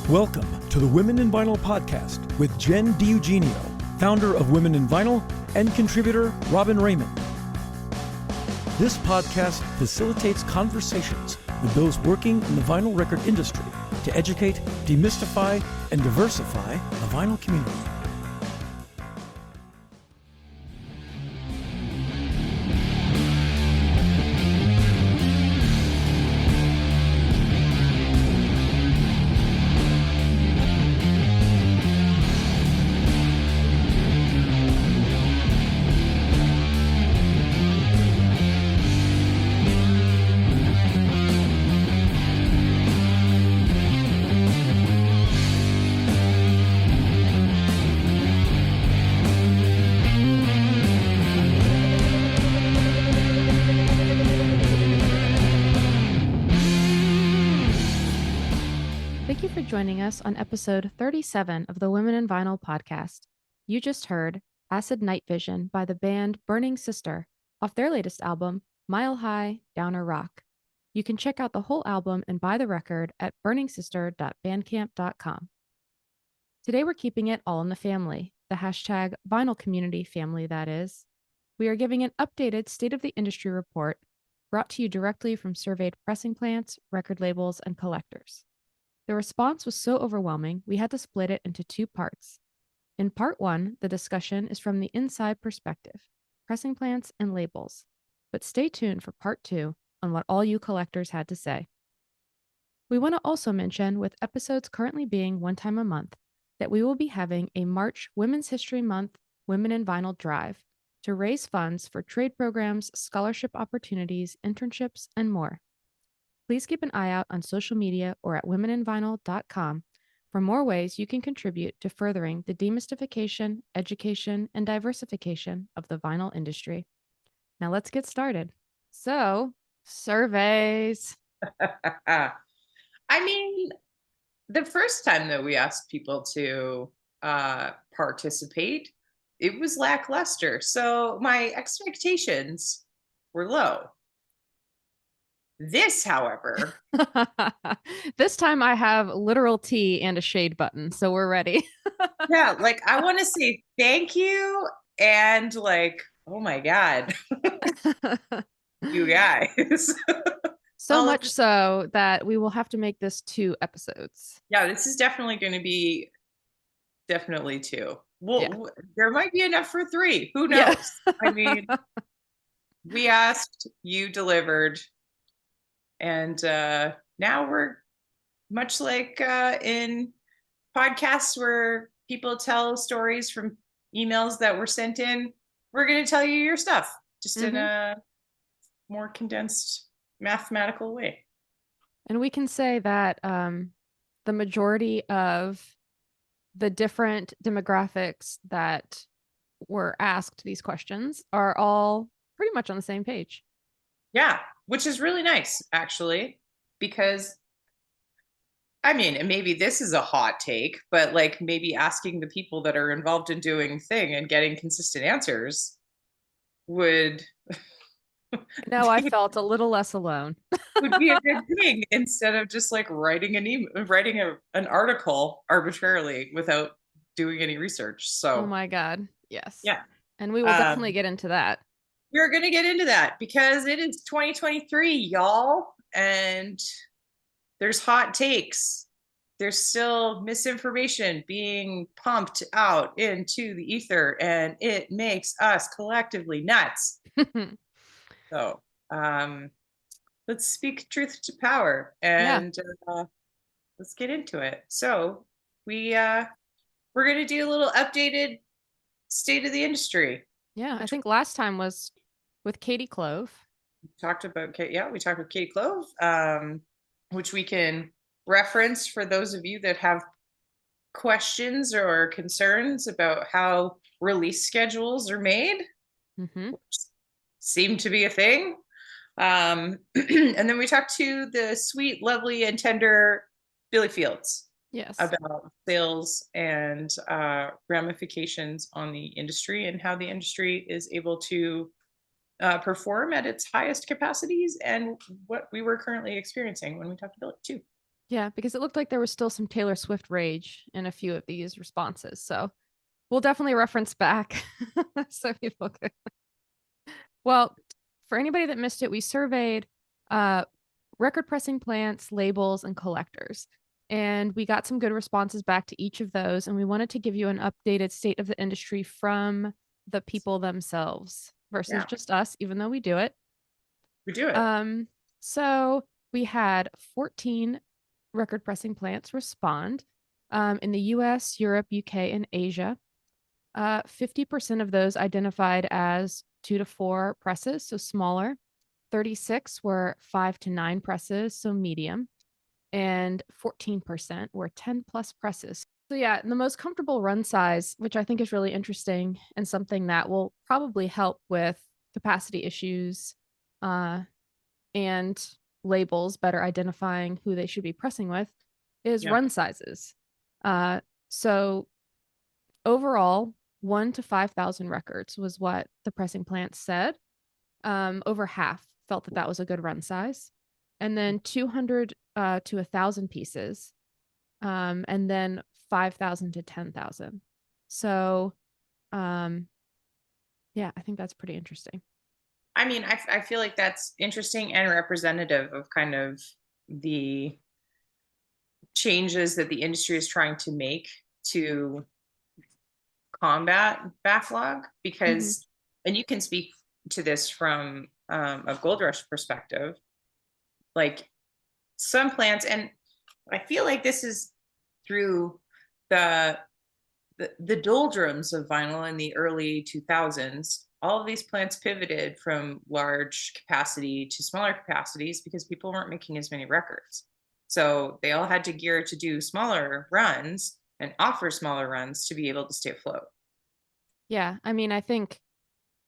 Welcome to the Women in Vinyl podcast with Jen DiEugenio, founder of Women in Vinyl, and contributor Robin Raymond. This podcast facilitates conversations with those working in the vinyl record industry to educate, demystify, and diversify the vinyl community. Thank you for joining us on episode 37 of the Women in Vinyl podcast. You just heard Acid Night Vision by the band Burning Sister off their latest album, Mile High, Downer Rock. You can check out the whole album and buy the record at burningsister.bandcamp.com. Today we're keeping it all in the family, the hashtag vinyl community family that is. We are giving an updated State of the Industry report brought to you directly from surveyed pressing plants, record labels, and collectors. The response was so overwhelming, we had to split it into two parts. In part one, the discussion is from the inside perspective, pressing plants and labels. But stay tuned for part two on what all you collectors had to say. We want to also mention, with episodes currently being one time a month, that we will be having a March Women's History Month Women in Vinyl Drive to raise funds for trade programs, scholarship opportunities, internships, and more. Please keep an eye out on social media or at womeninvinyl.com for more ways you can contribute to furthering the demystification, education, and diversification of the vinyl industry. Now let's get started. So, surveys. I mean, the first time that we asked people to participate, it was lackluster. So my expectations were low. This, however, this time I have literal tea and a shade button, so we're ready. yeah, like I want to say thank you and like, oh my God, you guys. So much so that we will have to make this 2 episodes. Yeah, this is definitely going to be definitely 2. Well, there might be enough for 3. Who knows? Yeah. I mean, we asked, you delivered. And now we're much like in podcasts where people tell stories from emails that were sent in. We're going to tell you your stuff just in a more condensed mathematical way. And we can say that the majority of the different demographics that were asked these questions are all pretty much on the same page. Yeah, which is really nice, actually, because, I mean, and maybe this is a hot take, but like maybe asking the people that are involved in doing the thing and getting consistent answers would... No, I felt a little less alone. would be a good thing instead of just like writing an article arbitrarily without doing any research. So, oh my God, yes. Yeah. And we will definitely get into that. We're going to get into that because it is 2023, y'all, and there's hot takes. There's still misinformation being pumped out into the ether, and it makes us collectively nuts. So, let's speak truth to power and let's get into it. So, we're going to do a little updated state of the industry. Yeah, I think last time was with Katy Clove. We talked with Katy Clove, which we can reference for those of you that have questions or concerns about how release schedules are made, which seem to be a thing. And then we talked to the sweet, lovely, and tender Billy Fields. Yes. About sales and ramifications on the industry and how the industry is able to perform at its highest capacities and what we were currently experiencing when we talked to Billy too. Yeah, because it looked like there was still some Taylor Swift rage in a few of these responses. So we'll definitely reference back so people could. Well, for anybody that missed it, we surveyed uh, record pressing plants, labels, and collectors. And we got some good responses back to each of those. And we wanted to give you an updated state of the industry from the people themselves versus Yeah, just us, even though we do it. we do it. So we had 14 record pressing plants respond in the US, Europe, UK, and Asia. 50% of those identified as 2 to 4 presses, so smaller. 36 were 5 to 9 presses, so medium. And 14% were 10 plus presses. So, yeah, the most comfortable run size, which I think is really interesting and something that will probably help with capacity issues and labels better identifying who they should be pressing with, is Yeah. run sizes. So, overall, 1 to 5,000 records was what the pressing plants said. Over half felt that that was a good run size. And then 200 to 1,000 pieces. And then 5,000 to 10,000. So, yeah, I think that's pretty interesting. I mean, I feel like that's interesting and representative of kind of the changes that the industry is trying to make to combat backlog because, and you can speak to this from a gold rush perspective, like some plants, and I feel like this is through the doldrums of vinyl in the early 2000s. All of these plants pivoted from large capacity to smaller capacities because people weren't making as many records. So they all had to gear to do smaller runs and offer smaller runs to be able to stay afloat. Yeah, I mean, I think,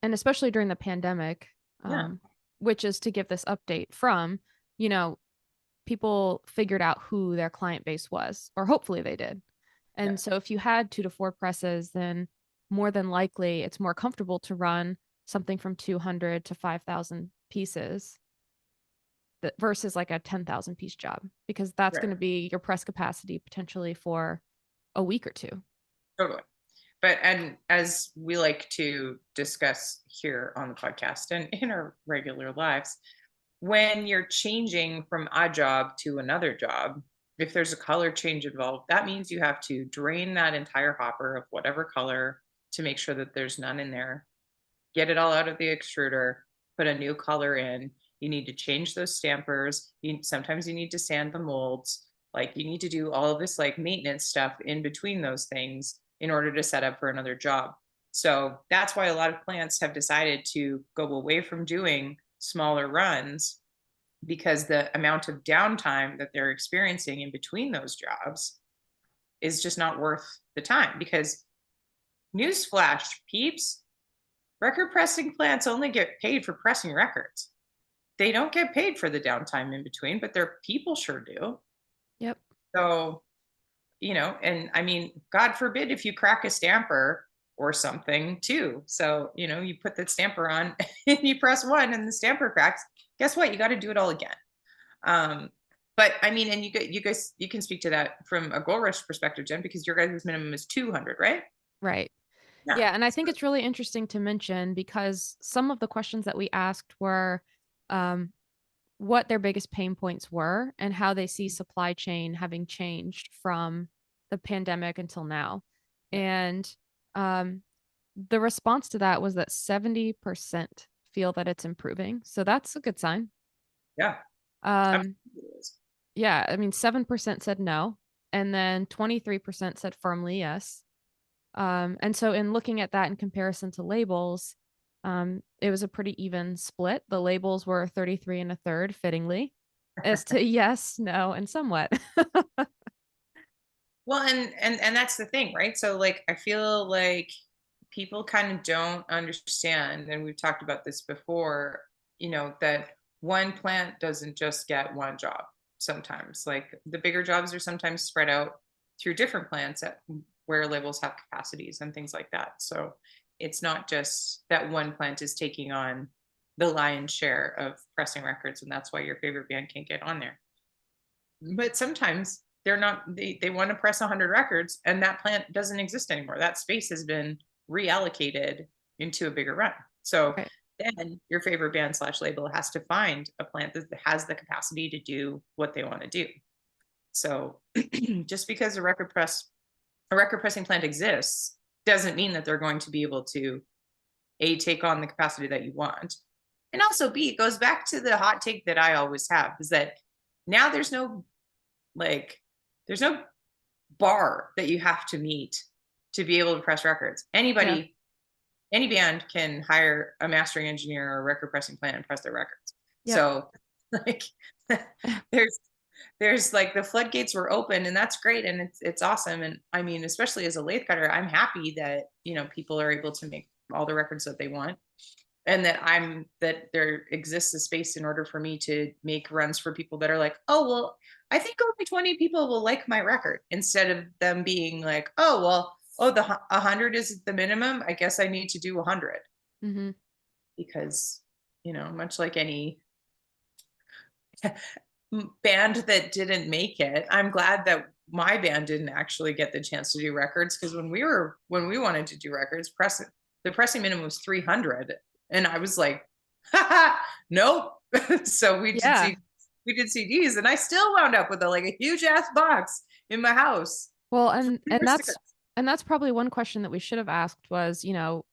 and especially during the pandemic, Yeah. which is to give this update from, you know, people figured out who their client base was, or hopefully they did. And Yes. so if you had 2 to 4 presses, then more than likely it's more comfortable to run something from 200 to 5,000 pieces versus like a 10,000 piece job, because that's Right. going to be your press capacity potentially for a week or two. Totally. But and as we like to discuss here on the podcast and in our regular lives, when you're changing from a job to another job, if there's a color change involved, that means you have to drain that entire hopper of whatever color to make sure that there's none in there, get it all out of the extruder, put a new color in. You need to change those stampers. Sometimes you need to sand the molds. Like you need to do all of this like maintenance stuff in between those things in order to set up for another job. So that's why a lot of plants have decided to go away from doing smaller runs because the amount of downtime that they're experiencing in between those jobs is just not worth the time. Because newsflash, peeps, record pressing plants only get paid for pressing records. They don't get paid for the downtime in between, but their people sure do. Yep. So, and I mean, God forbid if you crack a stamper or something too. So, you put that stamper on and you press one and the stamper cracks. Guess what? You got to do it all again. But I mean, and you guys, you can speak to that from a gold rush perspective, Jen, because your guys' minimum is 200, right? Right. Yeah. Yeah, and I think it's really interesting to mention because some of the questions that we asked were what their biggest pain points were and how they see supply chain having changed from the pandemic until now. And the response to that was that 70% feel that it's improving. So that's a good sign. Yeah. Um, yeah, I mean, 7% said no, and then 23% said firmly yes. And so in looking at that in comparison to labels, it was a pretty even split. The labels were 33 and a third fittingly as to yes, no, and somewhat. Well, and that's the thing, right? So like I feel like people kind of don't understand, and we've talked about this before, that one plant doesn't just get one job. Sometimes like the bigger jobs are sometimes spread out through different plants where labels have capacities and things like that. So it's not just that one plant is taking on the lion's share of pressing records, and that's why your favorite band can't get on there. but sometimes they're not, they want to press 100 records and that plant doesn't exist anymore. That space has been reallocated into a bigger run. So Right. then your favorite band slash label has to find a plant that has the capacity to do what they want to do. So just because a record pressing plant exists doesn't mean that they're going to be able to A, take on the capacity that you want. And also B, it goes back to the hot take that I always have, is that now there's no bar that you have to meet to be able to press records. Anybody, any band can hire a mastering engineer or a record pressing plant and press their records. Yep. So like there's like the floodgates were open, and that's great, and it's awesome. And I mean, especially as a lathe cutter, I'm happy that, you know, people are able to make all the records that they want, and that there exists a space in order for me to make runs for people that are like, oh well, I think only 20 people will like my record, instead of them being like, oh well, the 100 is the minimum, I guess I need to do 100. Mm-hmm. Because, you know, much like any band that didn't make it, I'm glad that my band didn't actually get the chance to do records, because when we wanted to do records, the pressing minimum was 300, and I was like, haha, nope. So we did CDs, and I still wound up with a huge ass box in my house. Well, and that's probably one question that we should have asked was, you know,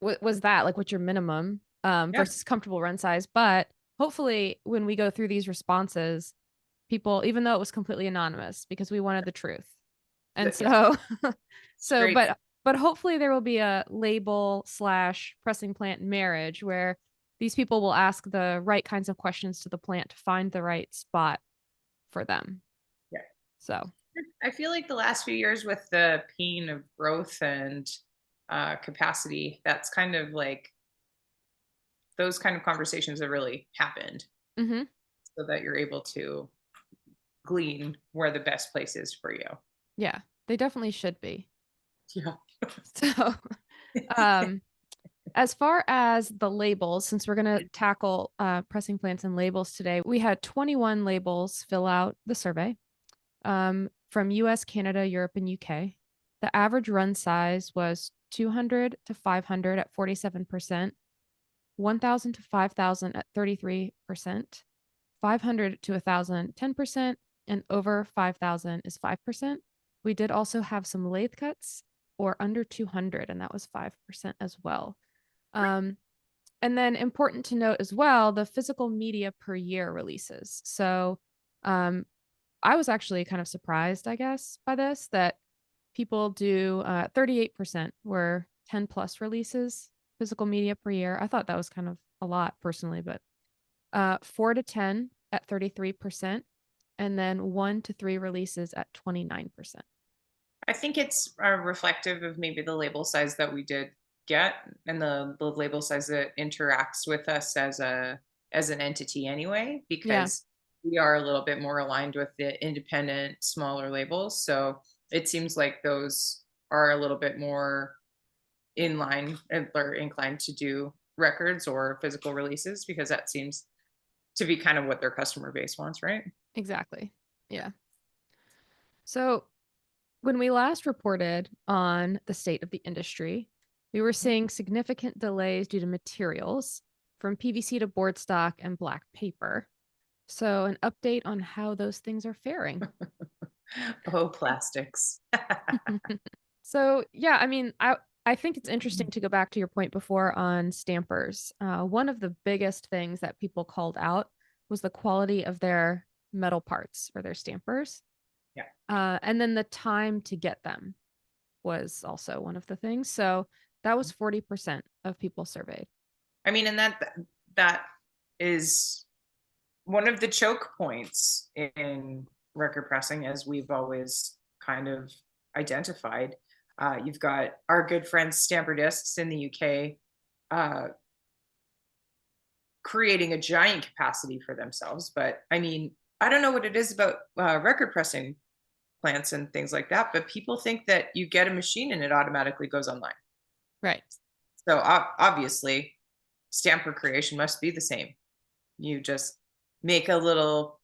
was that like what's your minimum versus comfortable run size? But hopefully when we go through these responses, people, even though it was completely anonymous, because we wanted the truth. And so, but hopefully there will be a label / pressing plant marriage where these people will ask the right kinds of questions to the plant to find the right spot for them. Yeah. So I feel like the last few years with the pain of growth and capacity, that's kind of like those kind of conversations have really happened, so that you're able to glean where the best place is for you. Yeah, they definitely should be. Yeah. So, as far as the labels, since we're going to tackle pressing plants and labels today, we had 21 labels fill out the survey from US, Canada, Europe, and UK. The average run size was 200 to 500 at 47%, 1,000 to 5,000 at 33%, 500 to 1,000, 10%, and over 5,000 is 5%. We did also have some lathe cuts or under 200, and that was 5% as well. And then important to note as well, the physical media per year releases. So I was actually kind of surprised, I guess, by this, that people do 38% were 10 plus releases, physical media per year. I thought that was kind of a lot personally, but 4 to 10 at 33%, and then 1 to 3 releases at 29%. I think it's reflective of maybe the label size that we did get, and the label size that interacts with us as an entity anyway, because we are a little bit more aligned with the independent smaller labels. So it seems like those are a little bit more in line or inclined to do records or physical releases, because that seems to be kind of what their customer base wants, right? Exactly. Yeah. So when we last reported on the state of the industry, we were seeing significant delays due to materials from PVC to board stock and black paper. So an update on how those things are faring. Oh, plastics. So yeah, I mean, I think it's interesting to go back to your point before on stampers. One of the biggest things that people called out was the quality of their metal parts or their stampers. Yeah. And then the time to get them was also one of the things. So that was 40% of people surveyed. I mean, and that is one of the choke points in record pressing, as we've always kind of identified. You've got our good friends Stamper Discs in the UK creating a giant capacity for themselves. But I mean, I don't know what it is about record pressing plants and things like that, but people think that you get a machine and it automatically goes online. Right. So obviously, stamper creation must be the same. You just make a little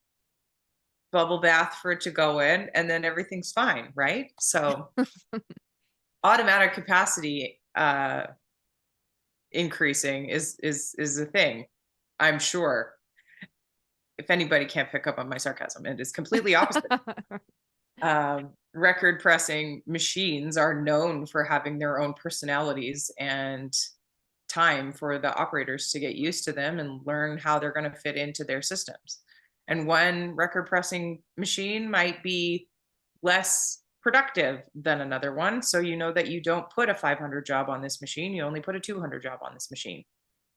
bubble bath for it to go in, and then everything's fine, right? So automatic capacity increasing is a thing, I'm sure. If anybody can't pick up on my sarcasm, it is completely opposite. Record pressing machines are known for having their own personalities and time for the operators to get used to them and learn how they're going to fit into their systems. And one record pressing machine might be less productive than another one. So you know that you don't put a 500 job on this machine, you only put a 200 job on this machine.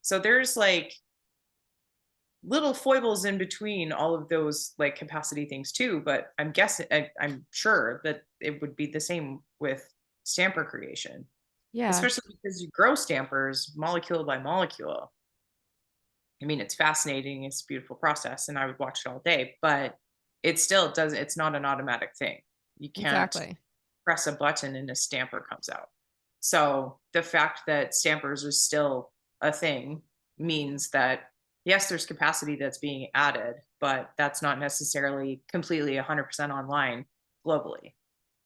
So there's like little foibles in between all of those like capacity things too, but I'm sure that it would be the same with stamper creation. Yeah. Especially because you grow stampers molecule by molecule. I mean, it's fascinating, it's a beautiful process, and I would watch it all day, but it still doesn't, it's not an automatic thing. You can't press a button and a stamper comes out. So the fact that stampers are still a thing means that yes, there's capacity that's being added, but that's not necessarily completely 100% online globally.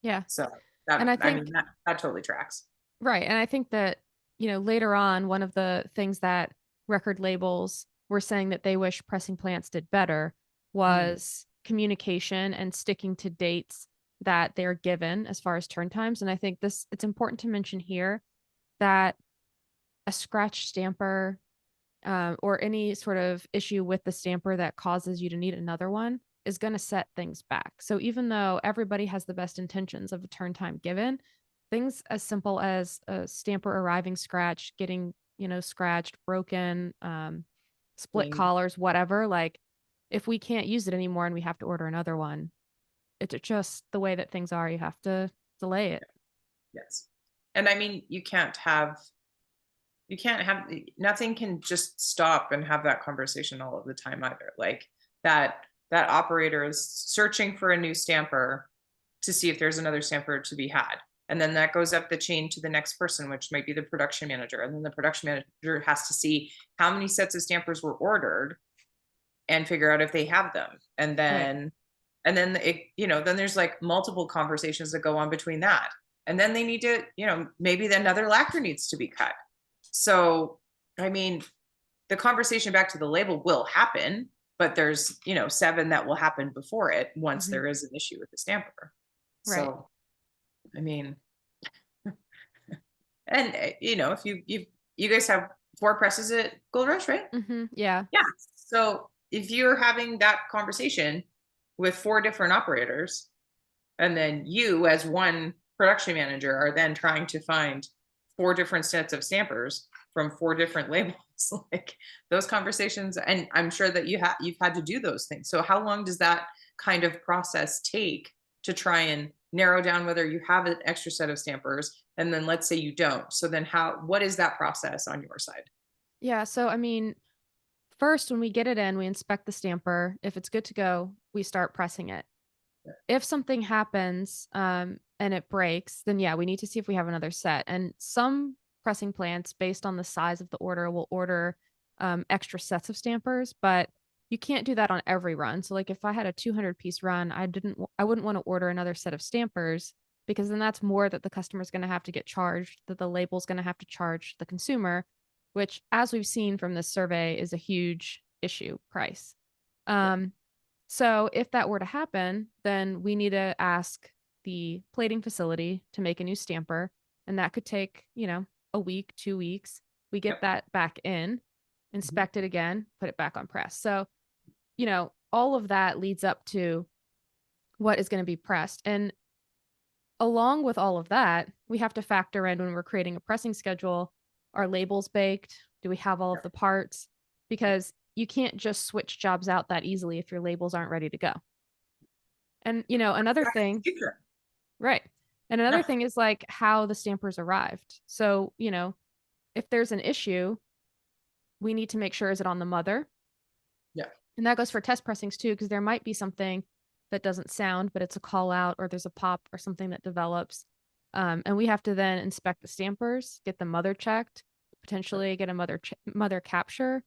Yeah. So that, and I mean, that totally tracks. Right. And I think that, later on, one of the things that record labels were saying that they wish pressing plants did better was communication and sticking to dates that they're given as far as turn times. And I think it's important to mention here that a scratch stamper or any sort of issue with the stamper that causes you to need another one is going to set things back. So even though everybody has the best intentions of a turn time given, things as simple as a stamper arriving scratched, getting, scratched, broken, split collars, whatever, like if we can't use it anymore and we have to order another one, it's just the way that things are. You have to delay it. Yes. And I mean, you can't have, nothing can just stop and have that conversation all of the time either. Like that operator is searching for a new stamper to see if there's another stamper to be had. And then that goes up the chain to the next person, which might be the production manager. And then the production manager has to see how many sets of stampers were ordered and figure out if they have them. And then, then there's like multiple conversations that go on between that. And then they need to, maybe another lacquer needs to be cut. So, I mean, the conversation back to the label will happen, but there's, 7 that will happen before it once there is an issue with the stamper. Right. So, I mean, and if you guys have 4 presses at Gold Rush, right? Yeah. Yeah. So if you're having that conversation with 4 different operators, and then you as one production manager are then trying to find 4 different sets of stampers from 4 different labels, like those conversations, and I'm sure that you've had to do those things. So how long does that kind of process take to try and narrow down whether you have an extra set of stampers, and then let's say you don't, so then what is that process on your side? Yeah, so I mean, first when we get it in, we inspect the stamper. If it's good to go, we start pressing it. If something happens and it breaks, then yeah, we need to see if we have another set. And some pressing plants, based on the size of the order, will order extra sets of stampers, but you can't do that on every run. So like if I had a 200 piece run, I wouldn't want to order another set of stampers, because then that's more that the customer's going to have to get charged, that the label's going to have to charge the consumer, which, as we've seen from this survey, is a huge issue price. So if that were to happen, then we need to ask the plating facility to make a new stamper, and that could take, a week, 2 weeks. We get that back in, inspect it again, put it back on press. So, all of that leads up to what is going to be pressed. And along with all of that, we have to factor in, when we're creating a pressing schedule, are labels baked? Do we have all of the parts? Because you can't just switch jobs out that easily if your labels aren't ready to go. And, another thing, right. And another thing is like how the stampers arrived. So, if there's an issue, we need to make sure, is it on the mother? Yeah. And that goes for test pressings too, because there might be something that doesn't sound, but it's a call out, or there's a pop or something that develops. And we have to then inspect the stampers, get the mother checked, potentially get a mother capture,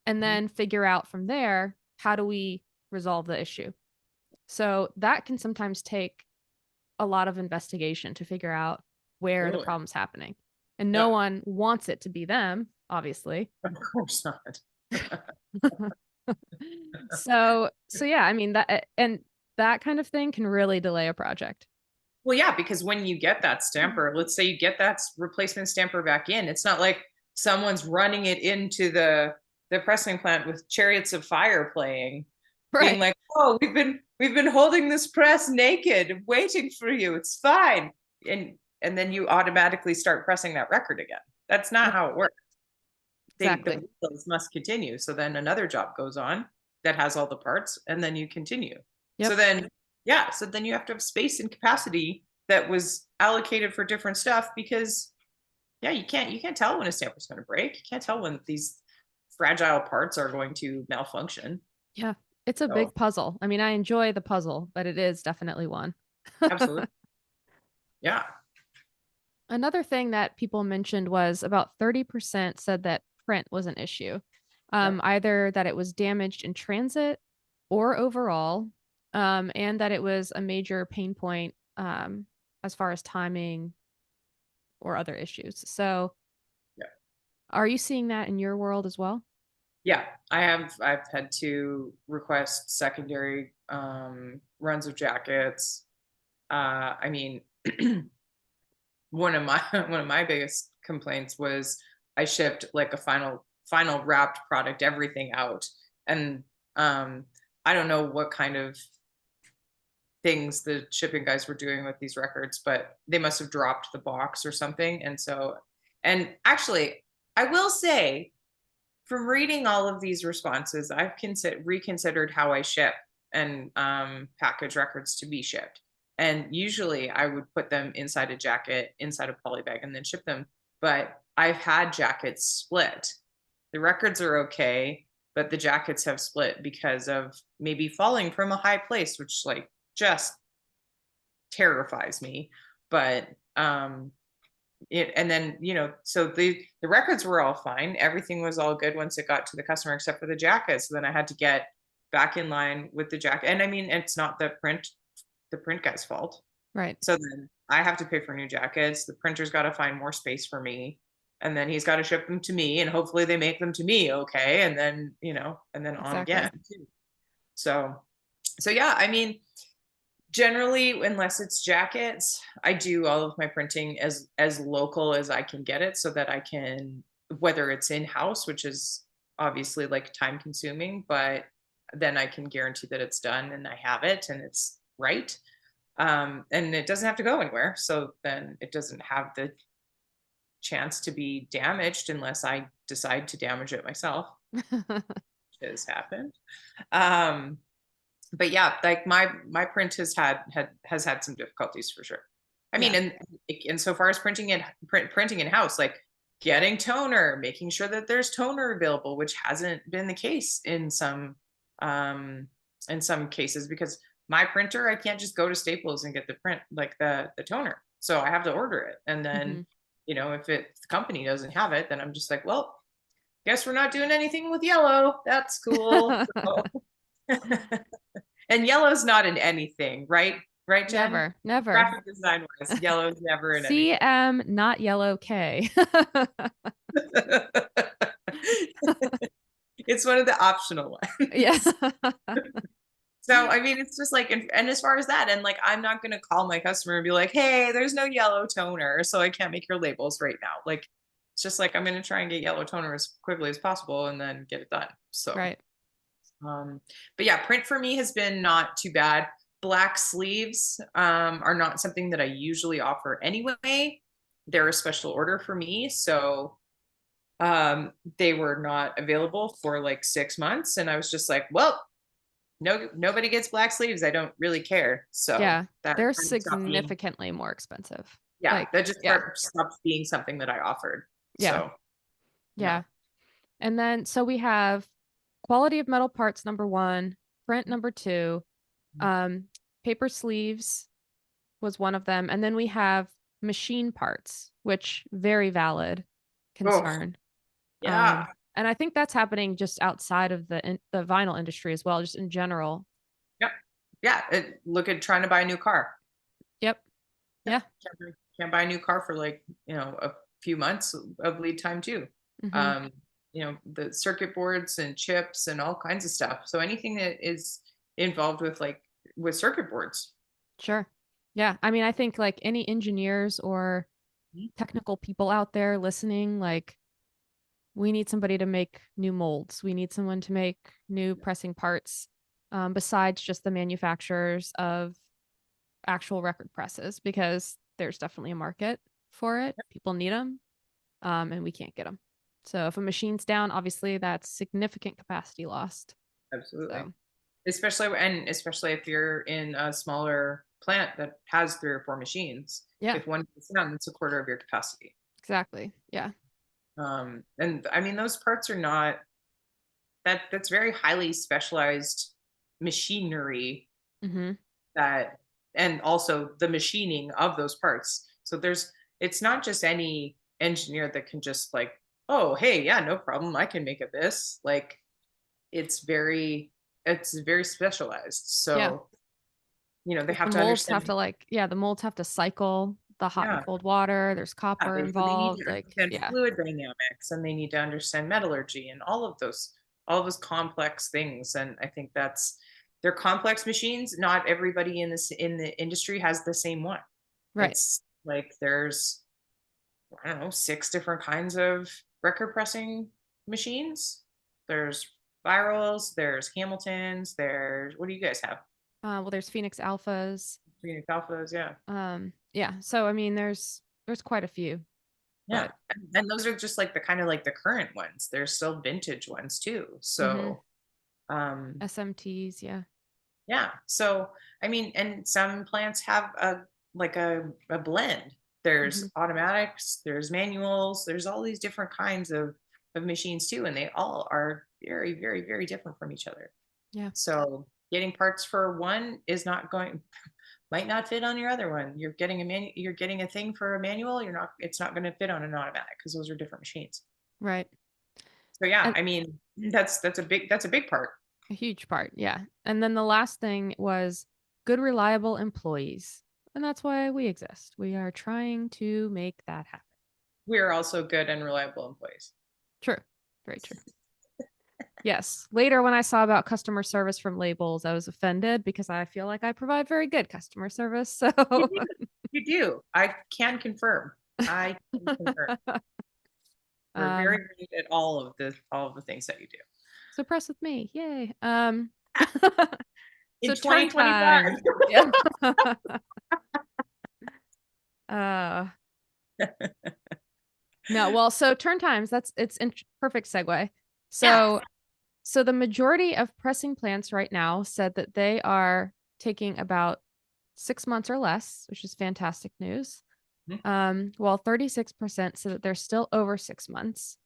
and then figure out from there, how do we resolve the issue? So that can sometimes take a lot of investigation to figure out where the Totally. problem's happening. And no Yeah. one wants it to be them, obviously. Of course not. So yeah, I mean that, and that kind of thing can really delay a project. Well, yeah, because when you get that stamper, let's say you get that replacement stamper back in, it's not like someone's running it into the pressing plant with Chariots of Fire playing, being Right. like, "Oh, we've been holding this press naked, waiting for you. It's fine." And then you automatically start pressing that record again. That's not Yep, how it works. exactly. The wheels must continue. So then another job goes on that has all the parts, and then you continue. So Yep. then, yeah, so then you have to have space and capacity that was allocated for different stuff because, yeah, you can't tell when a stamper's going to break. You can't tell when these fragile parts are going to malfunction. Yeah. It's a So big puzzle. I mean, I enjoy the puzzle, but it is definitely one. absolutely, yeah, Another thing that people mentioned was about 30% said that print was an issue, yeah. either that it was damaged in transit or overall, and that it was a major pain point as far as timing or other issues. So, Yeah. are you seeing that in your world as well? Yeah, I've had to request secondary runs of jackets. I mean, one of my biggest complaints was I shipped like a final wrapped product, everything out, and um, I don't know what kind of things the shipping guys were doing with these records, but they must have dropped the box or something. And actually, I will say, from reading all of these responses, I've reconsidered how I ship and package records to be shipped. And usually I would put them inside a jacket, inside a poly bag, and then ship them. But I've had jackets split. The records are okay, but the jackets have split because of maybe falling from a high place, which like just terrifies me. But and then so the records were all fine, everything was all good once it got to the customer except for the jacket. So then I had to get back in line with the jacket, and I mean, it's not the print guy's fault. Right. So then I have to pay for new jackets, the printer's got to find more space for me, and then he's got to ship them to me, and hopefully they make them to me okay, and then and then on Exactly. again too. So yeah, I mean, generally, unless it's jackets, I do all of my printing as local as I can get it so that I can, whether it's in-house, which is obviously like time consuming, but then I can guarantee that it's done and I have it and it's right. And it doesn't have to go anywhere. So then it doesn't have the chance to be damaged unless I decide to damage it myself, which has happened. But yeah, like my print has had some difficulties for sure. I mean, Yeah. and so far as printing in house, like getting toner, making sure that there's toner available, which hasn't been the case in some cases, because my printer, I can't just go to Staples and get the print like the toner. So I have to order it. And then, Mhm. if the company doesn't have it, then I'm just like, well, guess we're not doing anything with yellow. That's cool. So and yellow's not in anything, right? Right, Jen? Never, never. Graphic design wise, yellow is never in anything. CM, not yellow K. It's one of the optional ones. Yeah. So, I mean, it's just like, and as far as that, and like, I'm not going to call my customer and be like, hey, there's no yellow toner, so I can't make your labels right now. Like, it's just like, I'm going to try and get yellow toner as quickly as possible and then get it done. So, Right. but yeah, print for me has been not too bad. Black sleeves are not something that I usually offer anyway. They're a special order for me. So they were not available for like 6 months. And I was just like, well, nobody gets black sleeves. I don't really care. So Yeah. that They're kind of stopped being, significantly more expensive. yeah, Like, that just yeah. stopped being something that I offered. Yeah. So Yeah. no. And then so we have quality of metal parts number 1, print number 2, um, paper sleeves was one of them, and then we have machine parts, which very valid Oh, concern. yeah. And I think that's happening just outside of the vinyl industry as well, just in general. Yep. yeah, look at trying to buy a new car. Yep. Yeah. Can't buy a new car for like, a few months of lead time too. Hmm. The circuit boards and chips and all kinds of stuff. So anything that is involved with circuit boards. Sure. Yeah. I mean, I think like any engineers or Mhm. technical people out there listening, like we need somebody to make new molds. We need someone to make new pressing parts, besides just the manufacturers of actual record presses, because there's definitely a market for it. People need them, and we can't get them. So if a machine's down, obviously that's significant capacity lost. Absolutely. So Especially if you're in a smaller plant that has 3 or 4 machines. yeah, If one goes down, that's a quarter of your capacity. exactly. Yeah. And I mean, those parts are not that's very highly specialized machinery Mm-hmm. that, and also the machining of those parts. So it's not just any engineer that can just like, oh, hey, yeah, no problem, I can make it this. Like it's very specialized. Yeah. So, they have The to molds have understand. to the molds have to cycle the hot and Yeah. cold water. There's Yeah, copper they need involved. to Like, understand yeah. fluid dynamics, and they need to understand metallurgy and all of those complex things. And I think they're complex machines. Not everybody in the industry has the same one. Right. It's like there's, I don't know, 6 different kinds of record pressing machines. There's Virals, there's Hamiltons, there's, what do you guys have? Well, there's Phoenix Alphas. Phoenix Alphas, yeah. Yeah. So I mean, there's quite a few, Yeah. but And those are just like the kind of like the current ones. There's still vintage ones too. mhm. So, um, SMTs. Yeah. yeah. So, I mean, and some plants have a blend. There's Hmm. automatics, there's manuals, there's all these different kinds of machines too, and they all are very, very, very different from each other. Yeah. So, getting parts for one is not going might not fit on your other one. You're getting a thing for a manual, it's not going to fit on an automatic because those are different machines. Right. So yeah, And I mean, that's a big part. a huge part. Yeah. And then the last thing was good, reliable employees. And that's why we exist. We are trying to make that happen. We are also good and reliable employees. True. Very true. Yes. Later, when I saw about customer service from labels, I was offended because I feel like I provide very good customer service. So, You do. You do. I can confirm. I can confirm. We're very um, good at all of the things that you do. so press with me. Yay. In So turn 2025. times. Yeah. uh no, well, so turn times, it's perfect segue. Yeah. So the majority of pressing plants right now said that they are taking about 6 months or less, which is fantastic news. Mhm. While 36% said that they're still over 6 months.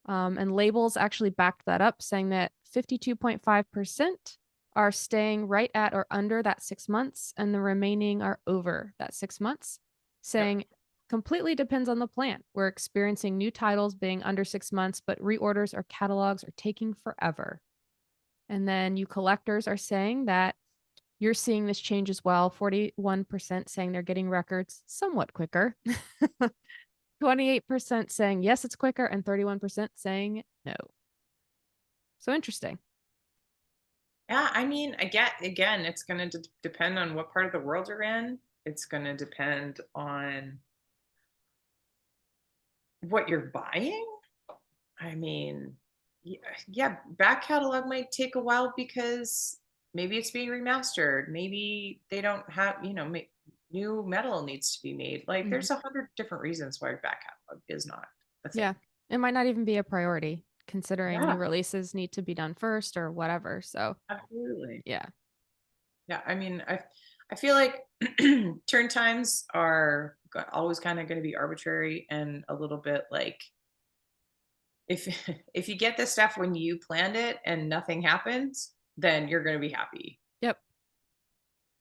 And labels actually backed that up, saying that 52.5% are staying right at or under that 6 months, and the remaining are over that 6 months, Yep. saying completely depends on the plant. We're experiencing new titles being under 6 months, but reorders or catalogs are taking forever. And then you collectors are saying that you're seeing this change as well. 41% saying they're getting records somewhat quicker. 28% saying yes, it's quicker, and 31% saying no. So interesting. Yeah, I mean, again, it's going to depend on what part of the world you're in. It's going to depend on what you're buying. I mean, yeah, back catalog might take a while because maybe it's being remastered. Maybe they don't have, new metal needs to be made. Like, Mhm. there's 100 different reasons why back catalog is not a thing. Yeah. It might not even be a priority considering Yeah, new releases need to be done first or whatever. So, absolutely. yeah. Yeah, I mean, I feel like turn times are always kind of going to be arbitrary and a little bit like, if if you get this stuff when you planned it and nothing happens, then you're going to be happy. Yep.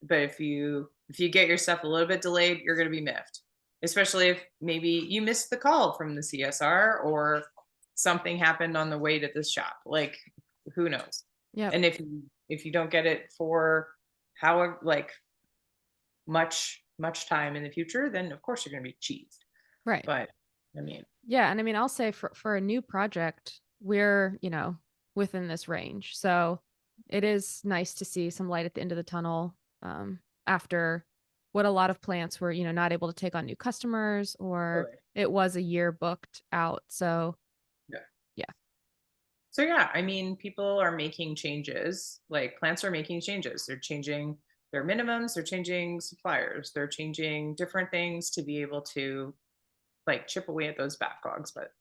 But if you get your stuff a little bit delayed, you're going to be miffed. Especially if maybe you missed the call from the CSR or something happened on the way to this shop. Like, who knows? Yep. And if you don't get it for however, like much time in the future, then of course you're going to be cheesed. Right. But I mean, yeah. And I mean, I'll say for a new project, we're, within this range. So it is nice to see some light at the end of the tunnel, after what a lot of plants were, not able to take on new customers, or really. it was a year booked out. So Yeah. yeah. So yeah, I mean, people are making changes. Like plants are making changes. They're changing their minimums. They're changing suppliers. They're changing different things to be able to like chip away at those backlogs. But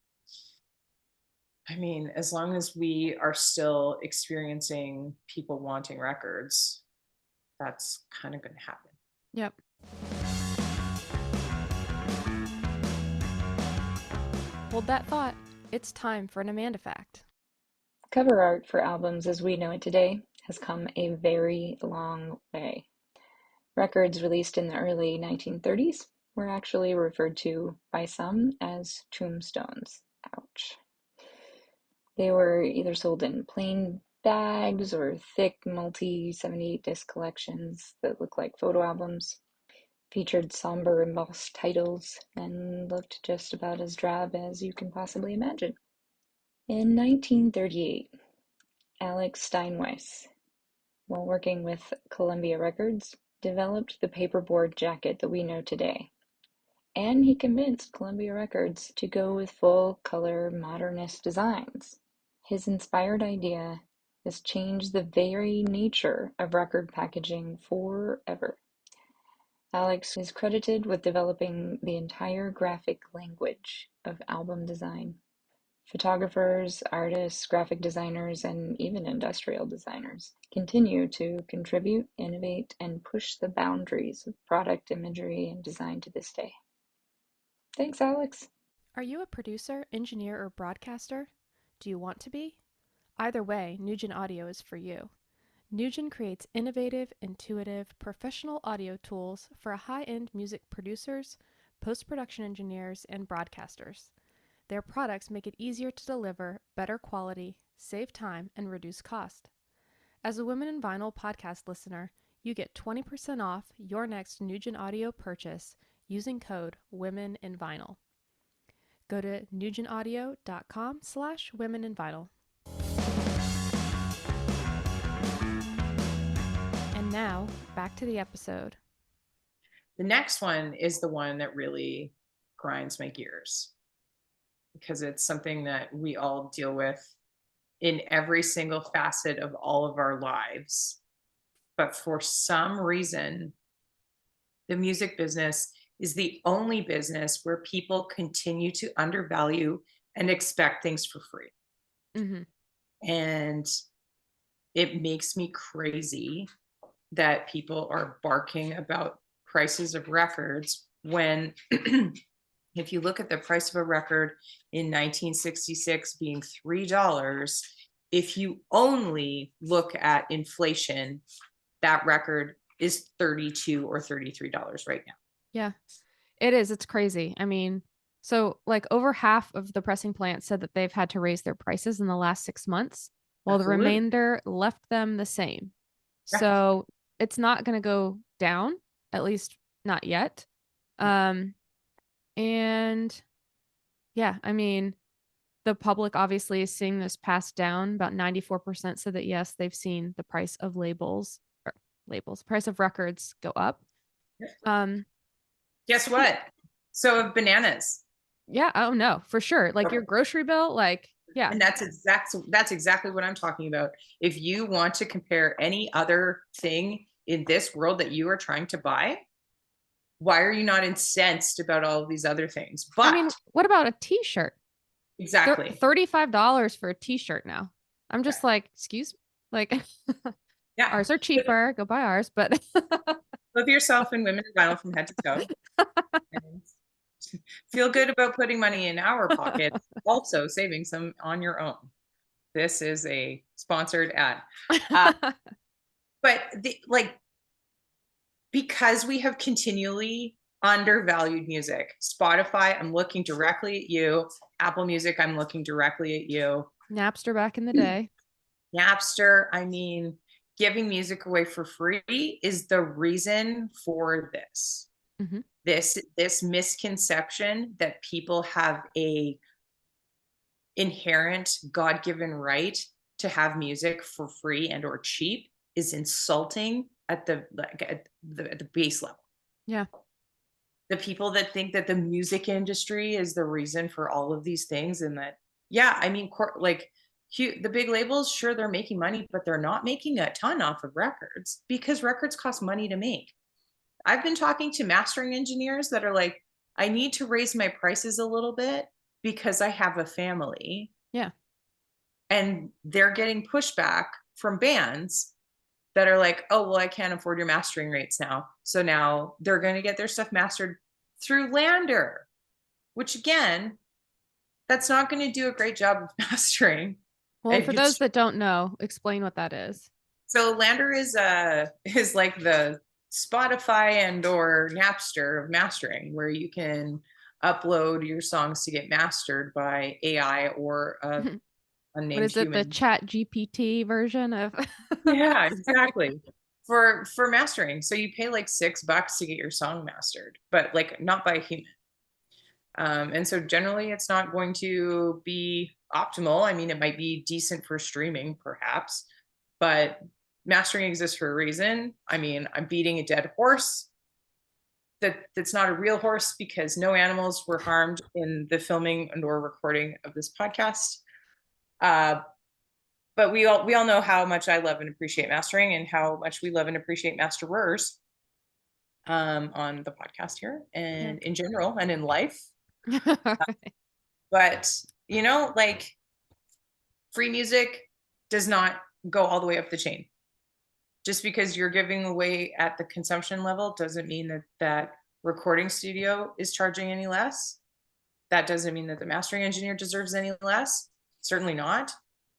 I mean, as long as we are still experiencing people wanting records, that's kind of going to happen. Yep. Hold that thought. It's time for an Amanda fact. Cover art for albums as we know it today has come a very long way. Records released in the early 1930s were actually referred to by some as tombstones. Ouch. They were either sold in plain bags or thick multi-78 disc collections that looked like photo albums, featured somber embossed titles, and looked just about as drab as you can possibly imagine. In 1938, Alex Steinweiss, while working with Columbia Records, developed the paperboard jacket that we know today. And he convinced Columbia Records to go with full-color modernist designs. His inspired idea has changed the very nature of record packaging forever. Alex is credited with developing the entire graphic language of album design. Photographers, artists, graphic designers, and even industrial designers continue to contribute, innovate, and push the boundaries of product imagery and design to this day. Thanks, Alex. Are you a producer, engineer, or broadcaster? Do you want to be? Either way, Nugent Audio is for you. Nugent creates innovative, intuitive, professional audio tools for high-end music producers, post-production engineers, and broadcasters. Their products make it easier to deliver better quality, save time, and reduce cost. As a Women in Vinyl podcast listener, you get 20% off your next Nugent Audio purchase using code WOMENINVINYL. Go to nugentaudio.com/womeninvinyl. And now, back to the episode. The next one is the one that really grinds my gears, because it's something that we all deal with in every single facet of all of our lives. But for some reason, the music business is the only business where people continue to undervalue and expect things for free. Mm-hmm. And it makes me crazy that people are barking about prices of records when if you look at the price of a record in 1966 being $3, if you only look at inflation, that record is $32 or $33 right now. Yeah, it is. It's crazy. I mean, so like over half of the pressing plants said that they've had to raise their prices in the last 6 months, while the Absolutely. remainder left them the same. Yeah. So it's not going to go down, at least not yet. And yeah, I mean, the public obviously is seeing this passed down. About 94% said that yes, they've seen the price of price of records go up. Guess what? So have bananas. Yeah. Oh no, for sure. Like your grocery bill, like, yeah. And that's exactly what I'm talking about. If you want to compare any other thing in this world that you are trying to buy, why are you not incensed about all of these other things? But I mean, what about a t-shirt? Exactly. $35 for a t-shirt now. I'm just like, excuse me? Like, yeah, ours are cheaper. Go buy ours, but love yourself and Women in Vinyl from head to toe. And feel good about putting money in our pocket, also saving some on your own. This is a sponsored ad. But because we have continually undervalued music, Spotify, I'm looking directly at you. Apple Music, I'm looking directly at you. Napster back in the day. Napster, I mean, giving music away for free is the reason for this. Mhm. This misconception that people have a inherent God-given right to have music for free and or cheap is insulting at the base level. Yeah. The people that think that the music industry is the reason for all of these things, and that, yeah, I mean, the big labels, sure, they're making money, but they're not making a ton off of records because records cost money to make. I've been talking to mastering engineers that are like, I need to raise my prices a little bit because I have a family. Yeah. And they're getting pushback from bands that are like, oh, well, I can't afford your mastering rates now. So now they're going to get their stuff mastered through Lander, which again, that's not going to do a great job of mastering. Well, for those that don't know, explain what that is. So Lander is like the Spotify and or Napster of mastering, where you can upload your songs to get mastered by AI or unnamed What is it? human. The Chat GPT version of? Yeah, exactly. For mastering, so you pay like $6 to get your song mastered, but like not by a human. And so generally, it's not going to be optimal. I mean, it might be decent for streaming, perhaps, but mastering exists for a reason. I mean, I'm beating a dead horse. That's not a real horse because no animals were harmed in the filming and or recording of this podcast. But we all know how much I love and appreciate mastering, and how much we love and appreciate masterers on the podcast here and in general and in life. But like, free music does not go all the way up the chain. Just because you're giving away at the consumption level doesn't mean that recording studio is charging any less. That doesn't mean that the mastering engineer deserves any less. Certainly not.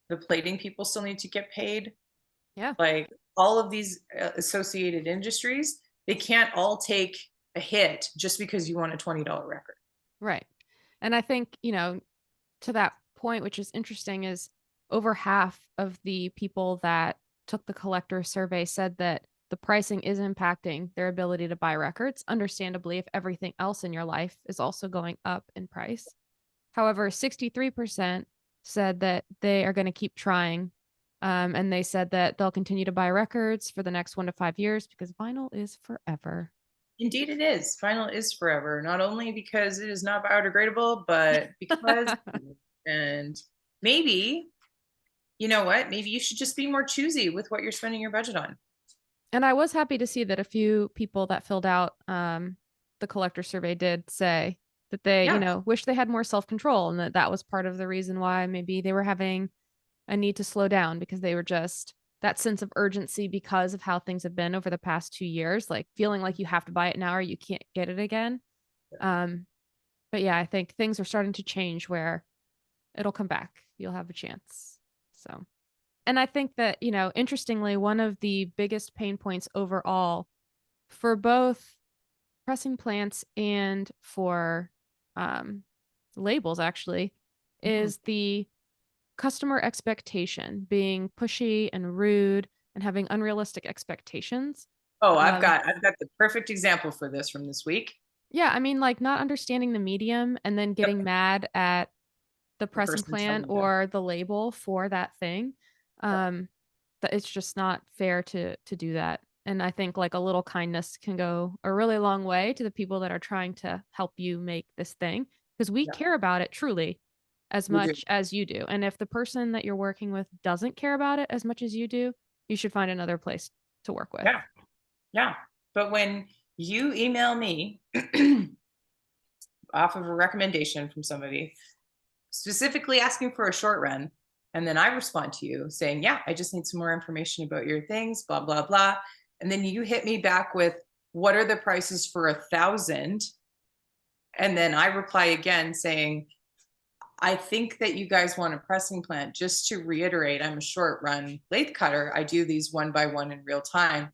The plating people still need to get paid. Yeah. Like all of these associated industries, they can't all take a hit just because you want a $20 record. Right. And I think, to that point, which is interesting, is over half of the people that took the collector survey said that the pricing is impacting their ability to buy records, understandably, if everything else in your life is also going up in price. However, 63% said that they are going to keep trying. And they said that they'll continue to buy records for the next 1 to 5 years because vinyl is forever. Indeed it is. Vinyl is forever, not only because it is not biodegradable, but because and maybe, you know what? Maybe you should just be more choosy with what you're spending your budget on. And I was happy to see that a few people that filled out the collector survey did say that they, wish they had more self-control, and that was part of the reason why maybe they were having a need to slow down, because they were just that sense of urgency because of how things have been over the past 2 years, like feeling like you have to buy it now or you can't get it again. But yeah, I think things are starting to change where it'll come back. You'll have a chance. So, and I think that, interestingly, one of the biggest pain points overall for both pressing plants and for labels actually is the customer expectation being pushy and rude and having unrealistic expectations. Oh, I've got the perfect example for this from this week. Yeah, I mean, like not understanding the medium and then getting mad at the pressing plant or the label for that thing. That it's just not fair to do that. And I think like a little kindness can go a really long way to the people that are trying to help you make this thing, because we care about it truly as much as you do. And if the person that you're working with doesn't care about it as much as you do, you should find another place to work with. Yeah. But when you email me off of a recommendation from somebody specifically asking for a short run, and then I respond to you saying, yeah, I just need some more information about your things, blah, blah, blah. And then you hit me back with, what are the prices for 1,000? And then I reply again saying, I think that you guys want a pressing plant. Just to reiterate, I'm a short run lathe cutter. I do these 1 by 1 in real time.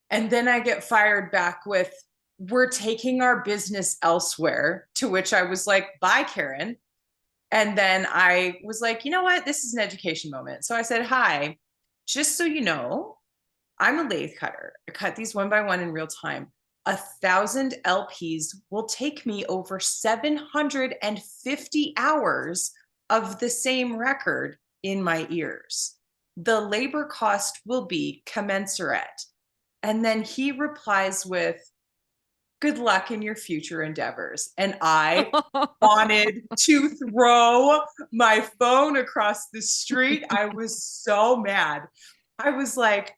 And then I get fired back with, we're taking our business elsewhere, to which I was like, bye, Karen. And then I was like, you know what? This is an education moment. So I said, hi, just so you know, I'm a lathe cutter. I cut these one by one in real time. 1,000 LPs will take me over 750 hours of the same record in my ears. The labor cost will be commensurate. And then he replies with, good luck in your future endeavors. And I wanted to throw my phone across the street. I was so mad. I was like,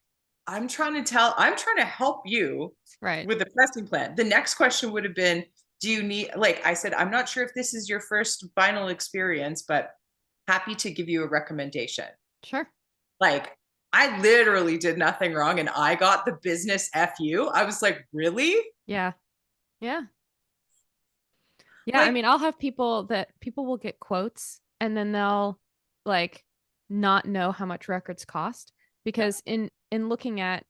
I'm trying to help you Right. with the pressing plant. The next question would have been, do you need, like I said, I'm not sure if this is your first vinyl experience, but happy to give you a recommendation. Sure. Like, I literally did nothing wrong and I got the business FU. I was like, really? Yeah. Yeah. Yeah. I Like, mean, I'll have people will get quotes and then they'll like not know how much records cost because in looking at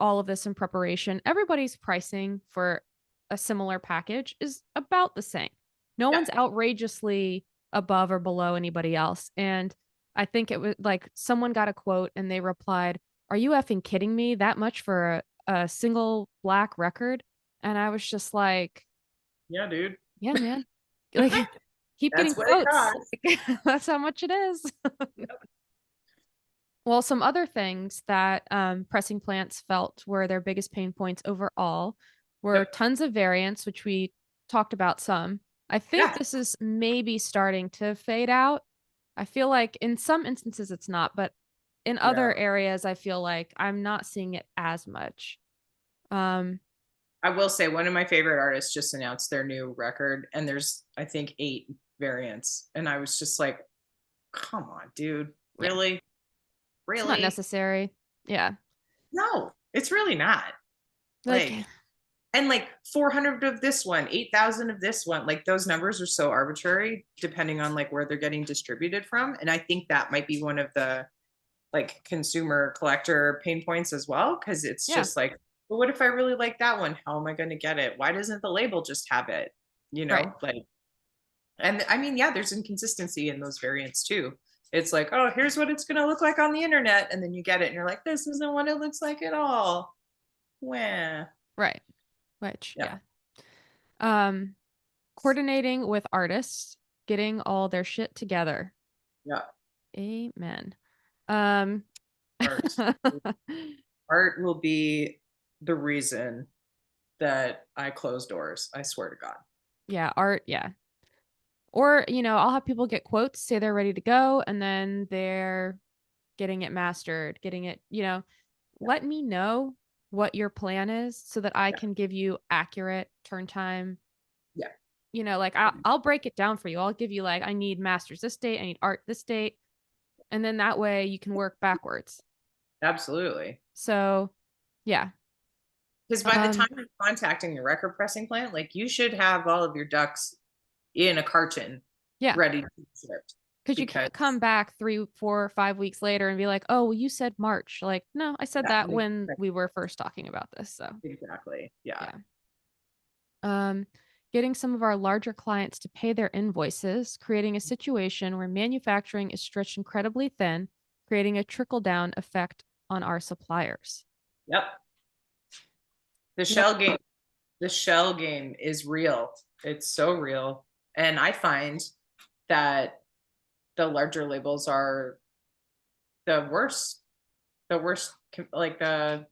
all of this in preparation, everybody's pricing for a similar package is about the same. No Yeah. one's outrageously above or below anybody else. And I think it was like someone got a quote and they replied, "Are you effing kidding me? That much for a single black record?" And I was just like, yeah, dude. "Yeah, man. Like keep getting That's what it quotes. costs. That's how much it is." Well, some other things that pressing plants felt were their biggest pain points overall were Yep. tons of variants, which we talked about some. I think Yeah. this is maybe starting to fade out. I feel like in some instances it's not, but in other Yeah. areas, I feel like I'm not seeing it as much. Um, I will say one of my favorite artists just announced their new record, and there's, I think, 8 variants. And I was just like, come on, dude. yeah, Really? it's not Really? necessary. Yeah. No, it's really not. Like, Like, and like 400 of this one, 8,000 of this one, like those numbers are so arbitrary depending on like where they're getting distributed from. And I think that might be one of the like consumer collector pain points as well. Cause it's yeah, just like, well, what if I really like that one? How am I going to get it? Why doesn't the label just have it? You right. know, like, and I mean, yeah, there's inconsistency in those variants too. It's like, oh, here's what it's going to look like on the internet. And then you get it and you're like, this isn't what it looks like at all. Wah. Right. Which, Yeah. coordinating with artists, getting all their shit together. Yeah. Amen. Um, Art. Art will be the reason that I close doors. I swear to God. yeah, art, yeah. Or, I'll have people get quotes, say they're ready to go, and then they're getting it mastered, getting it, let me know what your plan is so that I Yeah. can give you accurate turn time. Yeah. Like I'll break it down for you. I'll give you like, I need masters this date, I need art this date. And then that way you can work backwards. Absolutely. So yeah. Because by the time you're contacting the record pressing plant, like you should have all of your ducks in a carton Yeah. ready to be shipped. Because you can't come back 3, 4, 5 weeks later and be like, "Oh, well, you said March." Like, no, I said that when we were first talking about this. So exactly. Yeah. Getting some of our larger clients to pay their invoices, creating a situation where manufacturing is stretched incredibly thin, creating a trickle down effect on our suppliers. Yep. The shell game is real. It's so real. And I find that the larger labels are the worst, like the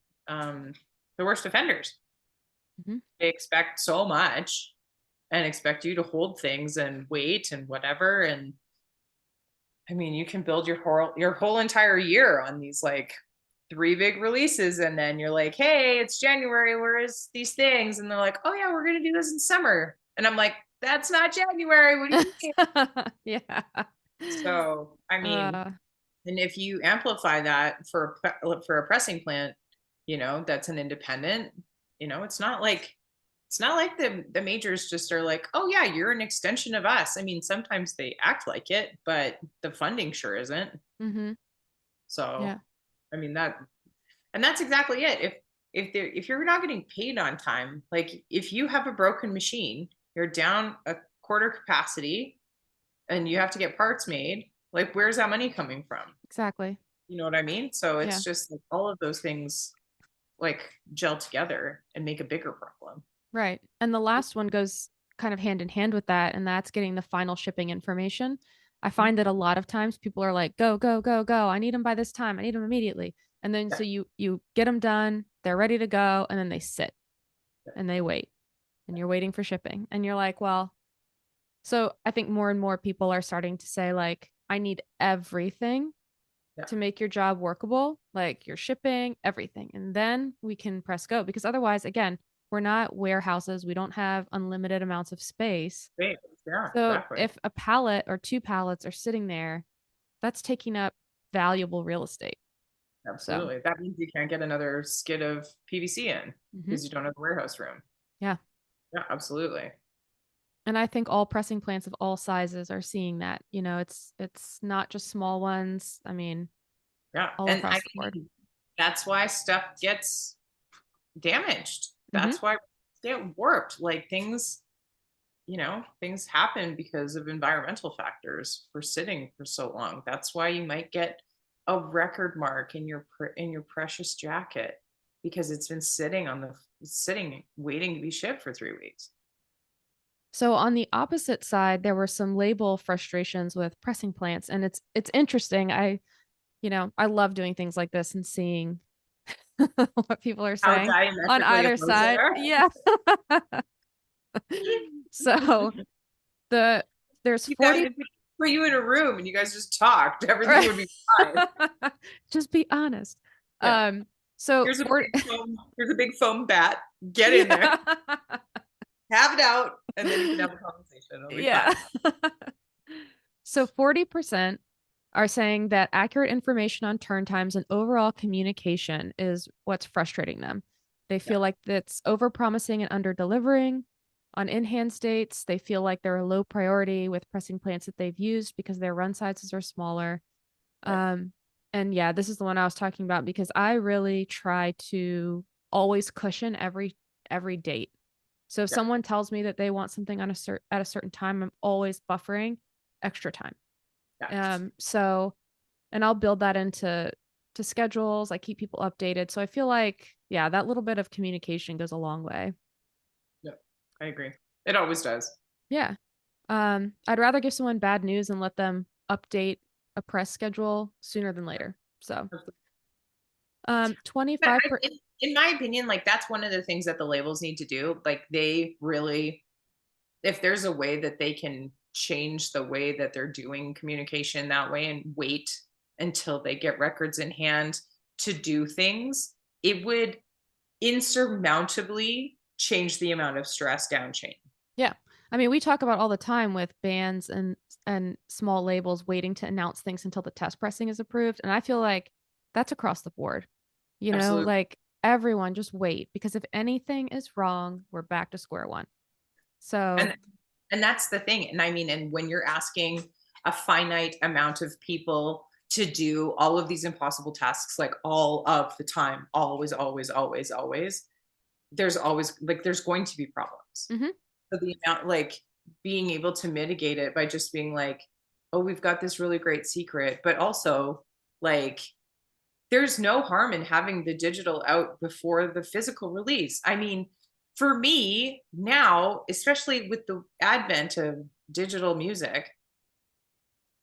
worst offenders. Mhm. They expect so much and expect you to hold things and wait and whatever. And I mean, you can build your whole entire year on these like 3 big releases, and then you're like, hey, it's January, where's these things? And they're like, oh yeah, we're gonna do this in summer. And I'm like, that's not January. What do you mean? Yeah. So I mean, and if you amplify that for a pressing plant, that's an independent, it's not like the majors just are like, oh yeah, you're an extension of us. I mean, sometimes they act like it, but the funding sure isn't. Mm-hmm. So yeah. I mean that's exactly it. If you're not getting paid on time, like if you have a broken machine, you're down a quarter capacity and you have to get parts made, like where's that money coming from? Exactly. You know what I mean? So Yeah. it's just like all of those things like gel together and make a bigger problem. Right. And the last one goes kind of hand in hand with that, and that's getting the final shipping information. I find that a lot of times people are like, go, go, go, go. I need them by this time. I need them immediately. And then so you get them done, they're ready to go, and then they sit and they wait. And you're waiting for shipping. And you're like, well, so I think more and more people are starting to say, like, I need everything to make your job workable, like your shipping, everything. And then we can press go, because otherwise, again, we're not warehouses. We don't have unlimited amounts of space. Yeah, So exactly. if a pallet or 2 pallets are sitting there, that's taking up valuable real estate. Absolutely. That means you can't get another skid of PVC in because you don't have the warehouse room. Yeah. Yeah, absolutely. And I think all pressing plants of all sizes are seeing that. You know, it's not just small ones. I mean, Yeah. all And across the board. that's why stuff gets damaged. That's why they get warped. Like things, things happen because of environmental factors for sitting for so long. That's why you might get a record mark in your precious jacket because it's been sitting waiting to be shipped for 3 weeks. So on the opposite side, there were some label frustrations with pressing plants, and it's interesting. I love doing things like this and seeing what people are How saying on diametrically either opposed they side. are. Yeah. So there's You 40 guys, if we put you in a room and you guys just talked, everything right. would be fine. Just be honest. Yeah. So Here's a big foam bat. Get in there, have it out, and then you can have a conversation. It'll be yeah. fine. So 40% are saying that accurate information on turn times and overall communication is what's frustrating them. They feel like that's overpromising and under-delivering. On in-hand states, they feel like they're a low priority with pressing plants that they've used because their run sizes are smaller. And yeah, this is the one I was talking about because I really try to always cushion every date. So if someone tells me that they want something at a certain time, I'm always buffering extra time. So, and I'll build that into schedules. I keep people updated. So I feel like, yeah, that little bit of communication goes a long way. Yep, I agree. It always does. Yeah. I'd rather give someone bad news and let them update a press schedule sooner than later. So, 25%. In my opinion, like that's one of the things that the labels need to do. Like they really, if there's a way that they can change the way that they're doing communication that way and wait until they get records in hand to do things, it would insurmountably change the amount of stress down chain. Yeah. I mean, we talk about all the time with bands and small labels waiting to announce things until the test pressing is approved. And I feel like that's across the board. Absolutely. Like everyone just wait, because if anything is wrong, we're back to square one. So and that's the thing. And I mean, and when you're asking a finite amount of people to do all of these impossible tasks, like all of the time, always, always, always, always, there's always like, there's going to be problems. So the amount, like being able to mitigate it by just being like, oh, we've got this really great secret, but also like, there's no harm in having the digital out before the physical release. I mean, for me now, especially with the advent of digital music,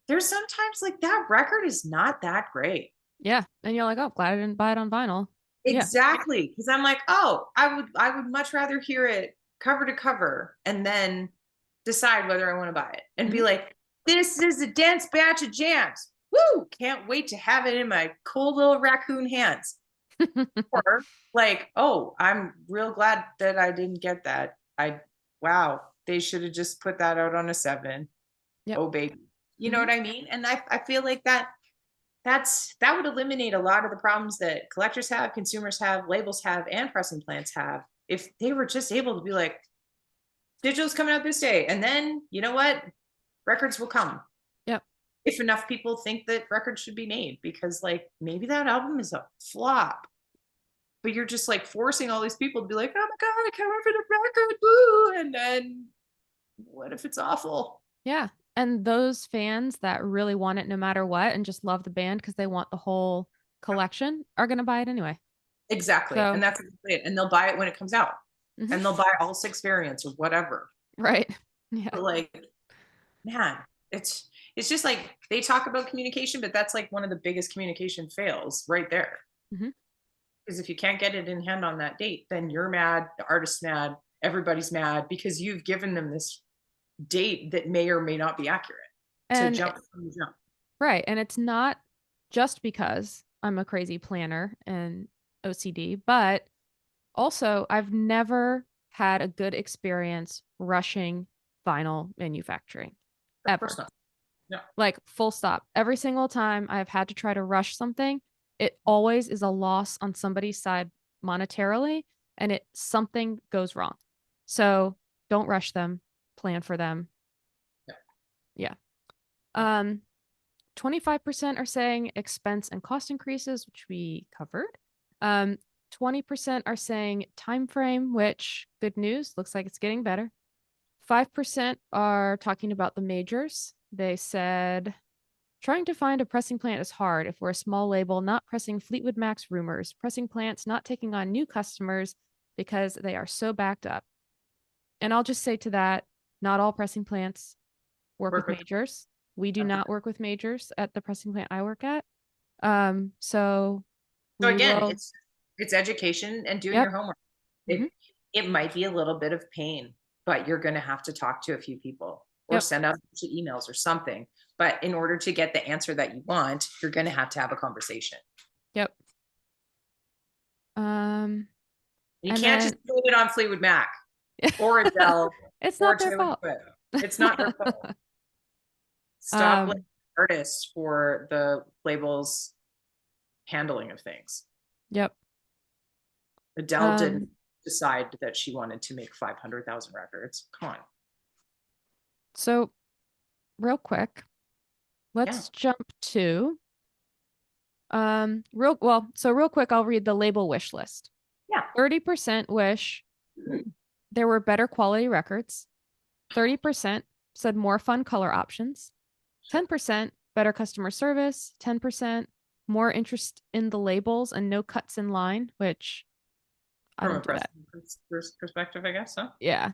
there's sometimes like that record is not that great. yeah. And you're like, oh, glad I didn't buy it on vinyl. Exactly. Because I'm like, oh, I would much rather hear it cover to cover and then decide whether I want to buy it and be like, this is a dense batch of jams. Woo! Can't wait to have it in my cool little raccoon hands. Or like, oh, I'm real glad that I didn't get that. Wow, they should have just put that out on a 7. Yep. Oh, baby. You know what I mean? And I feel like that would eliminate a lot of the problems that collectors have, consumers have, labels have, and pressing plants have if they were just able to be like, digital's coming out this day. And then, you know what? Records will come. Yep. If enough people think that records should be made, because like maybe that album is a flop, but you're just like forcing all these people to be like, oh my God, I can't wait for the record. Boo. And then what if it's awful? Yeah. And those fans that really want it no matter what and just love the band because they want the whole collection are going to buy it anyway. Exactly. So, And that's it. And they'll buy it when it comes out. Mhm. And they'll buy all 6 variants or whatever. right. Yeah. But like, man, it's just like they talk about communication, but that's like one of the biggest communication fails right there. Mhm. Because if you can't get it in hand on that date, then you're mad, the artist's mad, everybody's mad because you've given them this date that may or may not be accurate to And jump from the jump. right. And it's not just because I'm a crazy planner and OCD, but also I've never had a good experience rushing vinyl manufacturing Of course ever. not. No. Like full stop. Every single time I've had to try to rush something, it always is a loss on somebody's side monetarily, and something goes wrong. So don't rush them, plan for them. Yeah. 25% are saying expense and cost increases, which we covered. 20% are saying time frame, which good news, looks like it's getting better. 5% are talking about the majors. They said trying to find a pressing plant is hard if we're a small label, not pressing Fleetwood Mac's rumors, pressing plants not taking on new customers because they are so backed up. And I'll just say to that, not all pressing plants work with majors. We do not work with majors at the pressing plant I work at. So again, it's education and doing your homework. Mhm. It might be a little bit of pain, but you're going to have to talk to a few people or send out emails or something. But in order to get the answer that you want, you're going to have a conversation. Yep. You can't just blame it on Fleetwood Mac or Adele. It's not their fault. It's not their fault. Stop blaming artists for the label's handling of things. Yep. Adele didn't decide that she wanted to make 500,000 records. Come on. So real quick, let's jump to real quick, I'll read the label wish list. Yeah. 30% wish there were better quality records. 30% said more fun color options. 10% better customer service. 10% more interest in the labels and no cuts in line, which I don't do that. Perspective, I guess, huh? Yeah.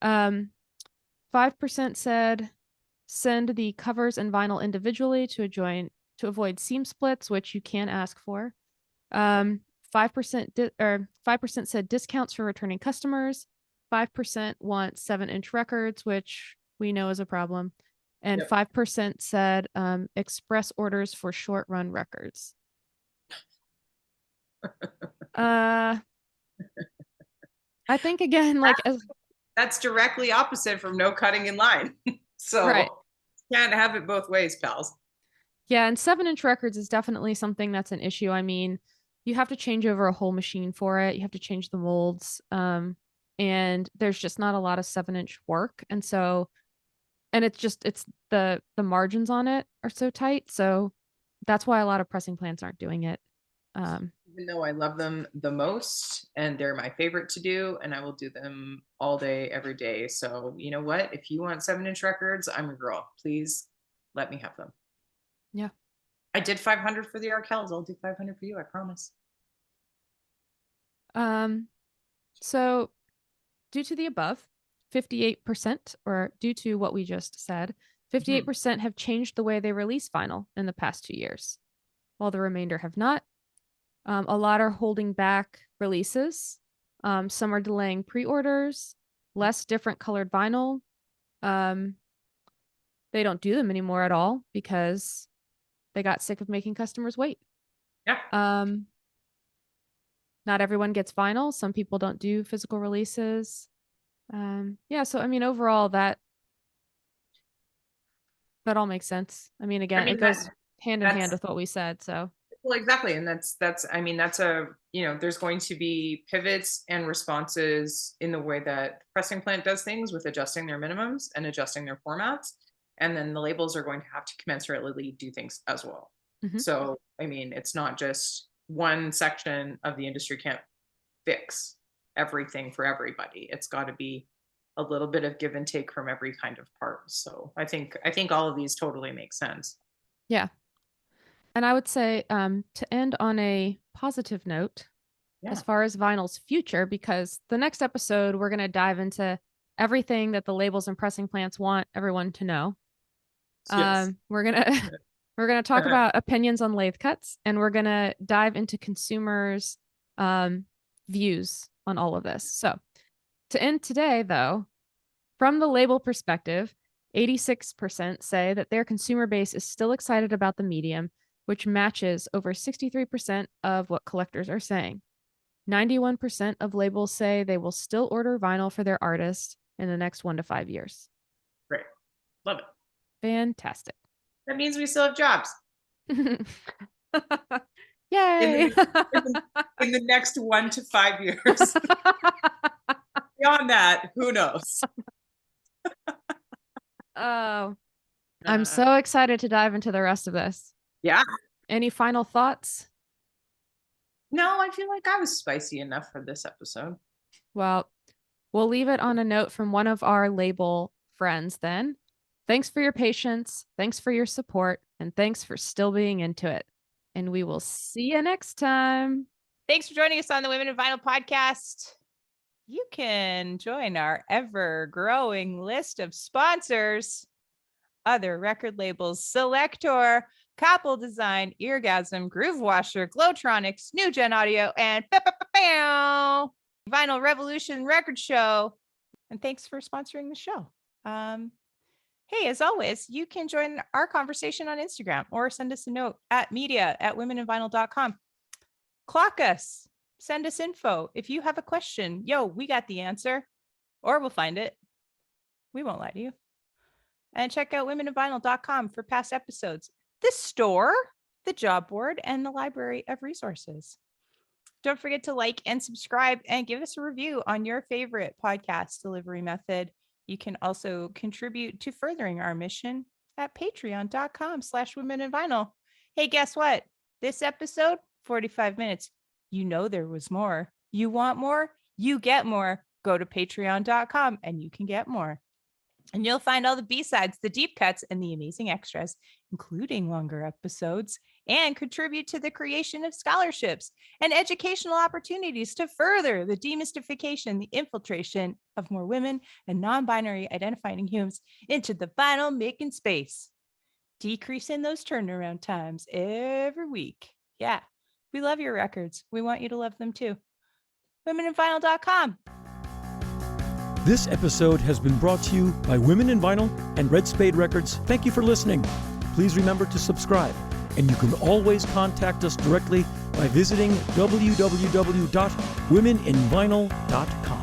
5% said send the covers and vinyl individually to avoid seam splits, which you can ask for. 5% said discounts for returning customers. 5% want 7-inch records, which we know is a problem. And 5% said express orders for short run records. I think again, that's directly opposite from no cutting in line. So can't have it both ways, pals. Yeah, and 7-inch records is definitely something that's an issue. I mean, you have to change over a whole machine for it. You have to change the molds. And there's just not a lot of 7-inch work. And so, and it's the margins on it are so tight. So that's why a lot of pressing plants aren't doing it. Even though I love them the most and they're my favorite to do, and I will do them all day, every day. So you know what? If you want 7-inch records, I'm a girl. Please let me have them. Yeah. I did 500 for the Arkells. I'll do 500 for you. I promise. So due to the above, 58%, or due to what we just said, 58% have changed the way they release vinyl in the past 2 years, while the remainder have not. A lot are holding back releases. Some are delaying pre-orders, less different colored vinyl. They don't do them anymore at all because they got sick of making customers wait. Yeah. Not everyone gets vinyl. Some people don't do physical releases. Yeah, so I mean, overall, that all makes sense. I mean, again, it goes hand in hand with what we said. So well, exactly, and that's I mean, that's there's going to be pivots and responses in the way that pressing plant does things with adjusting their minimums and adjusting their formats, and then the labels are going to have to commensurately do things as well. So I mean, it's not just one section of the industry can't fix everything for everybody. It's got to be a little bit of give and take from every kind of part. So I think all of these totally make sense. Yeah. And I would say to end on a positive note, Yeah. as far as vinyl's future, because the next episode, we're going to dive into everything that the labels and pressing plants want everyone to know. Yes. We're going to talk about opinions on lathe cuts, and we're going to dive into consumers' views on all of this. So to end today, though, from the label perspective, 86% say that their consumer base is still excited about the medium, which matches over 63% of what collectors are saying. 91% of labels say they will still order vinyl for their artist in the next 1 to 5 years. Great. Love it. Fantastic. That means we still have jobs. Yay! In the next 1 to 5 years. Beyond that, who knows? Oh, I'm so excited to dive into the rest of this. Yeah. Any final thoughts? No, I feel like I was spicy enough for this episode. Well, we'll leave it on a note from one of our label friends then. Thanks for your patience. Thanks for your support. And thanks for still being into it. And we will see you next time. Thanks for joining us on the Women in Vinyl podcast. You can join our ever-growing list of sponsors. Other record labels: Selector, Couple Design, Eargasm, Groove Washer, Glowtronics, New Gen Audio, and Vinyl Revolution Record Show. And thanks for sponsoring the show. Hey, as always, you can join our conversation on Instagram or send us a note at media@womeninvinyl.com. Clock us. Send us info. If you have a question, we got the answer, or we'll find it. We won't lie to you. And check out womeninvinyl.com for past episodes, the store, the job board, and the library of resources. Don't forget to like and subscribe and give us a review on your favorite podcast delivery method. You can also contribute to furthering our mission at patreon.com/womeninvinyl. Hey, guess what? This episode, 45 minutes. You know there was more. You want more? You get more. Go to patreon.com and you can get more. And you'll find all the B-sides, the deep cuts, and the amazing extras, including longer episodes, and contribute to the creation of scholarships and educational opportunities to further the demystification, the infiltration of more women and non-binary identifying humans into the vinyl making space, decreasing those turnaround times every week. Yeah, we love your records. We want you to love them too. womeninvinyl.com. This episode has been brought to you by Women in Vinyl and Red Spade Records. Thank you for listening. Please remember to subscribe, and you can always contact us directly by visiting www.womeninvinyl.com.